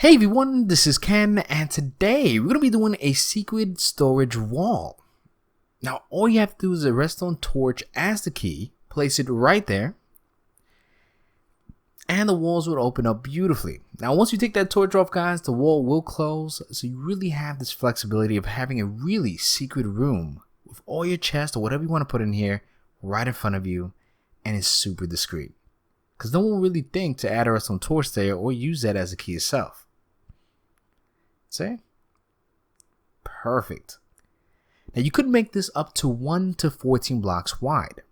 Hey everyone, this is Ken, and today we're going to be doing a secret storage wall. Now all you have to do is a redstone torch as the key, place it right there, and the walls will open up beautifully. Now once you take that torch off, guys, the wall will close, so you really have this flexibility of having a really secret room with all your chests or whatever you want to put in here right in front of you, and it's super discreet. Because no one will really think to add a redstone torch there or use that as a key itself. See? Perfect. Now you could make this up to 1 to 14 blocks wide.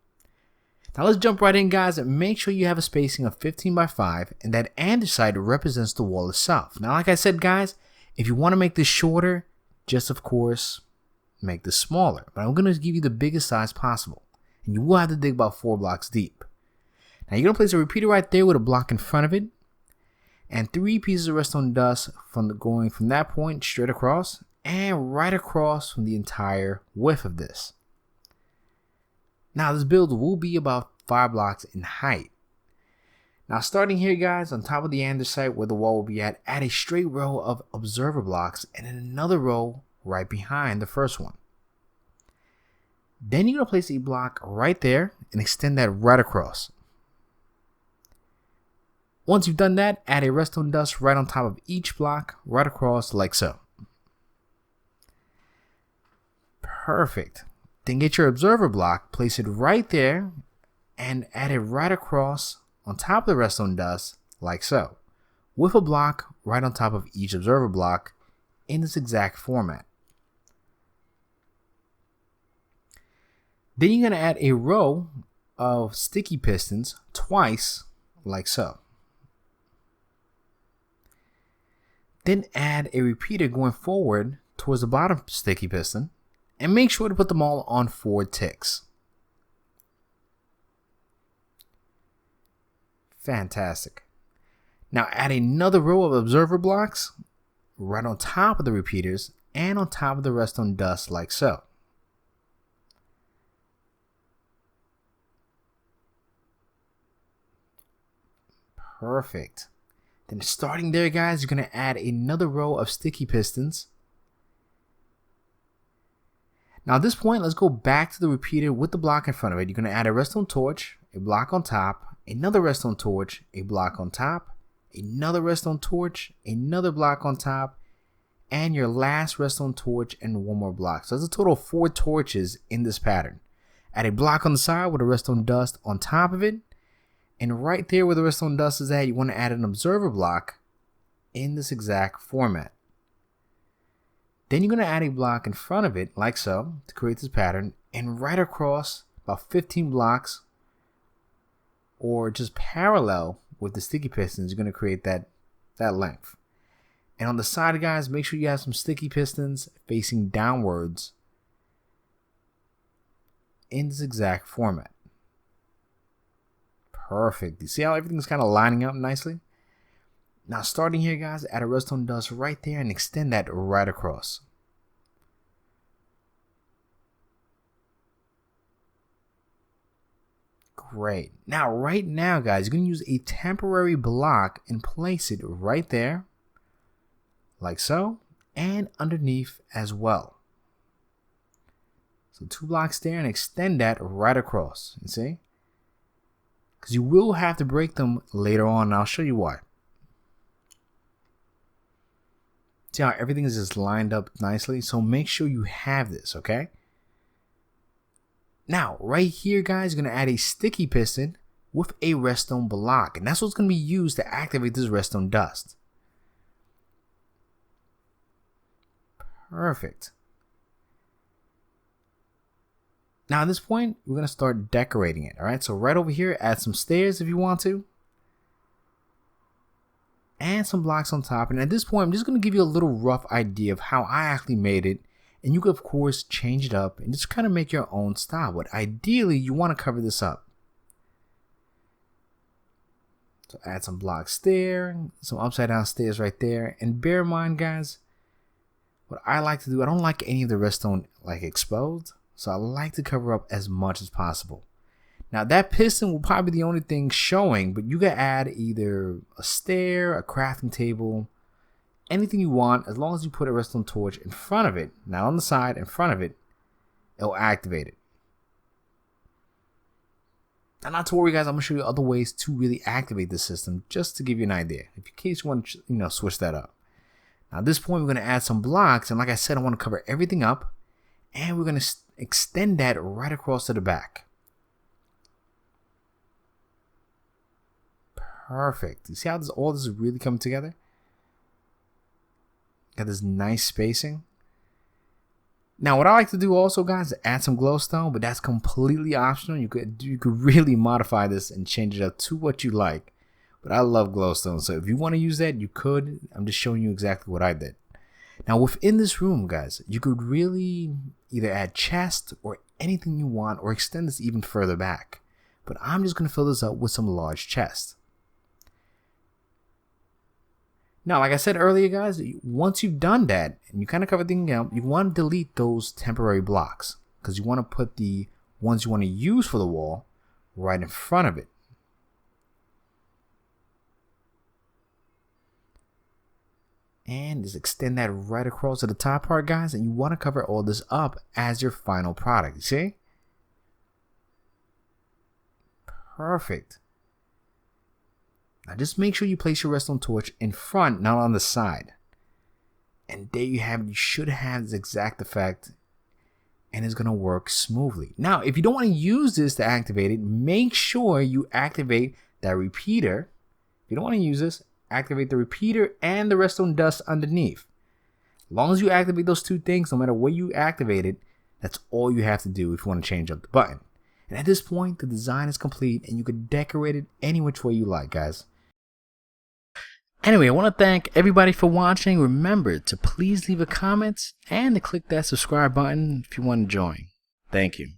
Now let's jump right in, guys, and make sure you have a spacing of 15 by 5 and that andesite represents the wall itself. Now like I said, guys, if you want to make this shorter, just of course make this smaller. But I'm going to give you the biggest size possible. And you will have to dig about 4 blocks deep. Now you're going to place a repeater right there with a block in front of it. And 3 pieces of redstone dust going from that point straight across and right across from the entire width of this. Now this build will be about 5 blocks in height. Now starting here, guys, on top of the andesite where the wall will be at, add a straight row of observer blocks and then another row right behind the first one. Then you're going to place a block right there and extend that right across. Once you've done that, add a redstone dust right on top of each block, right across like so. Perfect. Then get your observer block, place it right there, and add it right across on top of the redstone dust like so, with a block right on top of each observer block in this exact format. Then you're going to add a row of sticky pistons twice like so. Then add a repeater going forward towards the bottom sticky piston and make sure to put them all on 4 ticks. Fantastic. Now add another row of observer blocks right on top of the repeaters and on top of the redstone dust like so. Perfect. Then starting there, guys, you're going to add another row of sticky pistons. Now at this point, let's go back to the repeater with the block in front of it. You're going to add a redstone torch, a block on top, another redstone torch, a block on top, another redstone torch, another block on top, and your last redstone torch and 1 more block. So that's a total of 4 torches in this pattern. Add a block on the side with a redstone dust on top of it. And right there where the redstone dust is at, you want to add an observer block in this exact format. Then you're going to add a block in front of it, like so, to create this pattern. And right across about 15 blocks, or just parallel with the sticky pistons, you're going to create that length. And on the side, guys, make sure you have some sticky pistons facing downwards in this exact format. Perfect. You see how everything's kind of lining up nicely? Now starting here, guys, add a redstone dust right there and extend that right across. Great. Now right now, guys, you're going to use a temporary block and place it right there, like so, and underneath as well. So 2 blocks there and extend that right across. You see? Because you will have to break them later on, and I'll show you why. See how everything is just lined up nicely? So make sure you have this, okay? Now, right here, guys, you're going to add a sticky piston with a redstone block. And that's what's going to be used to activate this redstone dust. Perfect. Now at this point, we're going to start decorating it, alright? So right over here, add some stairs if you want to. And some blocks on top. And at this point, I'm just going to give you a little rough idea of how I actually made it. And you can, of course, change it up and just kind of make your own style. But ideally, you want to cover this up. So add some blocks there, some upside down stairs right there. And bear in mind, guys, what I like to do, I don't like any of the redstone like exposed. So I like to cover up as much as possible. Now that piston will probably be the only thing showing, but you can add either a stair, a crafting table, anything you want, as long as you put a redstone torch in front of it, not on the side, in front of it, it'll activate it. Now, not to worry, guys, I'm going to show you other ways to really activate the system, just to give you an idea, in case you want to, switch that up. Now, at this point, we're going to add some blocks, and like I said, I want to cover everything up, and we're going to extend that right across to the back. Perfect. You see how all this is really coming together? Got this nice spacing. Now, what I like to do also, guys, is add some glowstone, but that's completely optional. You could really modify this and change it up to what you like. But I love glowstone, so if you want to use that, you could. I'm just showing you exactly what I did. Now, within this room, guys, you could really either add chests or anything you want, or extend this even further back. But I'm just going to fill this up with some large chests. Now, like I said earlier, guys, once you've done that and you kind of cover everything out, you want to delete those temporary blocks, because you want to put the ones you want to use for the wall right in front of it. And just extend that right across to the top part, guys, and you want to cover all this up as your final product. You see? Perfect. Now just make sure you place your redstone torch in front, not on the side. And there you have it. You should have this exact effect, and it's going to work smoothly. Now, if you don't want to use this to activate it, make sure you activate that repeater. If you don't want to use this, activate the repeater and the redstone dust underneath. As long as you activate those two things, no matter where you activate it, that's all you have to do if you want to change up the button. And at this point, the design is complete, and you can decorate it any which way you like, guys. Anyway, I want to thank everybody for watching. Remember to please leave a comment and to click that subscribe button if you want to join. Thank you.